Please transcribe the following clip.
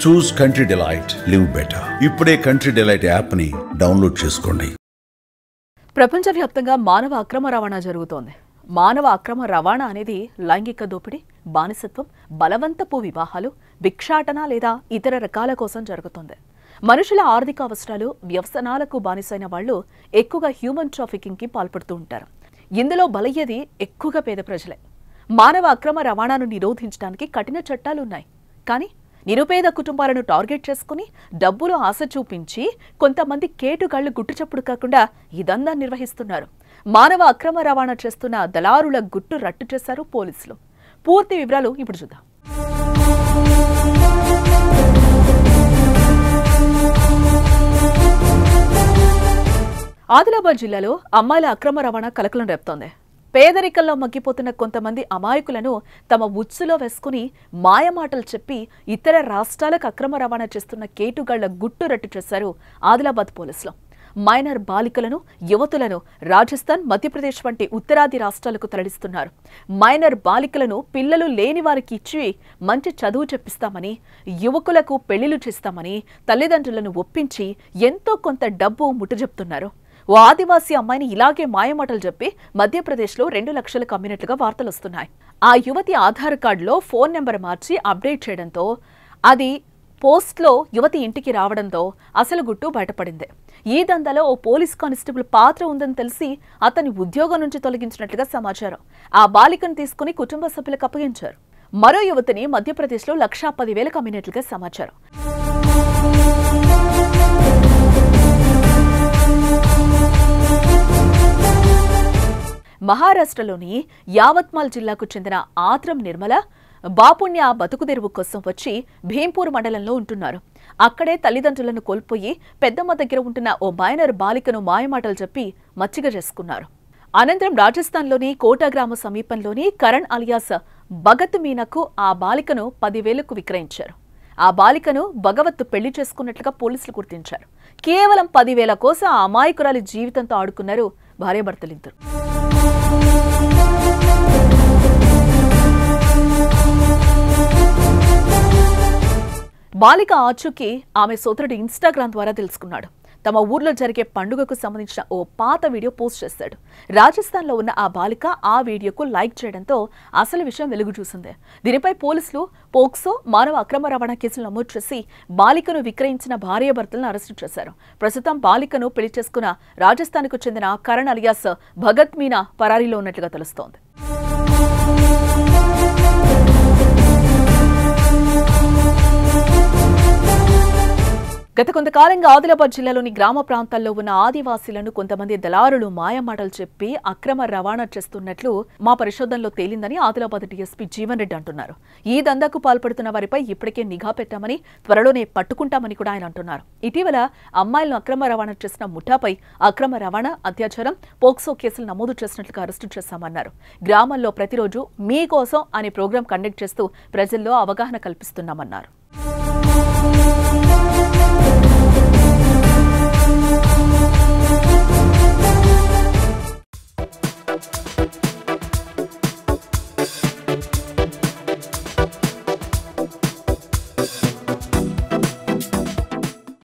చూస్ country delight, live better. ఇప్పుడే country delight app ని download చేసుకోండి. ప్రపంచవ్యాప్తంగా మానవ అక్రమ రవాణా జరుగుతోంది. మానవ అక్రమ రవాణా అనేది లైంగిక దోపిడీ, బానిసత్వం, బలవంతపు వివాహాలు, భిక్షాటన లేదా ఇతర రకాల కోసం జరుగుతుంది. మనుషుల ఆర్థిక అవసరాలు, వ్యసనాలకు బానిసైన వాళ్లు ఎక్కువగా హ్యూమన్ ట్రాఫికింగ్ కి పాల్పడుతూ ఉంటారు. ఇందులో బలయ్యేది ఎక్కువగా పేద ప్రజలే. మానవ అక్రమ రవాణాను నిరోధించడానికి కఠిన చట్టాలున్నాయి. కానీ నిరుపేద కుటుంబాలను టార్గెట్ చేసుకుని డబ్బులు ఆశ చూపించి కొంతమంది కేటుగాళ్లు గుట్టుచప్పుడు కాకుండా ఇదంతా నిర్వహిస్తున్నారు. మానవ అక్రమ రవాణా చేస్తున్న దళారుల గుట్టు రట్టు చేశారు పోలీసులు. పూర్తి వివరాలు ఇప్పుడు చూద్దాం. ఆదిలాబాద్ జిల్లాలో అమ్మాయిల అక్రమ రవాణా కలకలం రేపుతోంది. పేదరికంలో మగ్గిపోతున్న కొంతమంది అమాయకులను తమ ఉచ్చులో వేసుకుని మాయమాటలు చెప్పి ఇతర రాష్ట్రాలకు అక్రమ రవాణా చేస్తున్న కేటుగాళ్ల గుట్టు రట్టు చేశారు ఆదిలాబాద్ పోలీసులు. మైనర్ బాలికలను, యువతులను రాజస్థాన్, మధ్యప్రదేశ్ వంటి ఉత్తరాది రాష్ట్రాలకు తరలిస్తున్నారు. మైనర్ బాలికలను పిల్లలు లేని వారికి ఇచ్చి మంచి చదువు చెప్పిస్తామని, యువకులకు పెళ్లిళ్లు చేస్తామని తల్లిదండ్రులను ఒప్పించి ఎంతో కొంత డబ్బు ముట్టజెప్తున్నారు. ఓ ఆదివాసీ అమ్మాయిని ఇలాగే మాయమాటలు చెప్పి మధ్యప్రదేశ్లో 2 లక్షలకు అమ్మినట్లుగా వార్తలు వస్తున్నాయి. ఆ యువతి ఆధార్ కార్డులో ఫోన్ నెంబర్ మార్చి అప్డేట్ చేయడంతో, అది పోస్ట్లో యువతి ఇంటికి రావడంతో అసలు గుట్టు బయటపడింది. ఈ దందాలో ఓ పోలీస్ కానిస్టేబుల్ పాత్ర ఉందని తెలిసి అతని ఉద్యోగం నుంచి తొలగించినట్లుగా సమాచారం. ఆ బాలికను తీసుకుని కుటుంబ సభ్యులకు అప్పగించారు. మరో యువతిని మధ్యప్రదేశ్లో 1,10,000కు అమ్మినట్లుగా సమాచారం. మహారాష్ట్రలోని యావత్మాల్ జిల్లాకు చెందిన ఆత్రం నిర్మల, బాపుణ్య బతుకుదెరువు కోసం వచ్చి భీంపూర్ మండలంలో ఉంటున్నారు. అక్కడే తల్లిదండ్రులను కోల్పోయి పెద్దమ్మ దగ్గర ఉంటున్న ఓ మైనర్ బాలికను మాయమాటలు చెప్పి మచ్చిగ చేసుకున్నారు. అనంతరం రాజస్థాన్లోని కోటా గ్రామ సమీపంలోని కరణ్ అలియాస్ భగత్ మీనాకు ఆ బాలికను 10,000కు విక్రయించారు. ఆ బాలికను భగవత్ పెళ్లి చేసుకున్నట్లుగా పోలీసులు గుర్తించారు. కేవలం 10,000 కోసం ఆ అమాయకురాలి జీవితంతో ఆడుకున్నారు భార్యాభర్తలిద్దరు. బాలిక ఆచూకీ ఆమె సోదరుడు ఇన్స్టాగ్రామ్ ద్వారా తెలుసుకున్నాడు. తమ ఊర్లో జరిగే పండుగకు సంబంధించిన ఓ పాత వీడియో పోస్ట్ చేశాడు. రాజస్థాన్లో ఉన్న ఆ బాలిక ఆ వీడియోకు లైక్ చేయడంతో అసలు విషయం వెలుగు చూసింది. దీనిపై పోలీసులు పోక్సో, మానవ అక్రమ రవాణా కేసులు నమోదు చేసి బాలికను విక్రయించిన భార్యాభర్తలను అరెస్టు చేశారు. ప్రస్తుతం బాలికను పెళ్లి చేసుకున్న రాజస్థాన్కు చెందిన కరణ్ అలియాస్ భగత్ మీనా పరారీలో ఉన్నట్లుగా తెలుస్తోంది. గత కొంతకాలంగా ఆదిలాబాద్ జిల్లాలోని గ్రామ ప్రాంతాల్లో ఉన్న ఆదివాసీలను కొంతమంది దళారులు మాయమాటలు చెప్పి అక్రమ రవాణా చేస్తున్నట్లు మా పరిశోధనలో తేలిందని ఆదిలాబాద్ డీఎస్పీ జీవన్ రెడ్డి అంటున్నారు. ఈ దందాకు పాల్పడుతున్న వారిపై ఇప్పటికే నిఘా పెట్టామని, త్వరలోనే పట్టుకుంటామని కూడా ఆయన అంటున్నారు. ఇటీవల అమ్మాయిలను అక్రమ రవాణా చేసిన ముఠాపై అక్రమ రవాణా, అత్యాచారం, పోక్సో కేసులు నమోదు చేసినట్లుగా అరెస్టు చేశామన్నారు. గ్రామాల్లో ప్రతిరోజు మీకోసం అనే ప్రోగ్రాం కండక్ట్ చేస్తూ ప్రజల్లో అవగాహన కల్పిస్తున్నామన్నారు.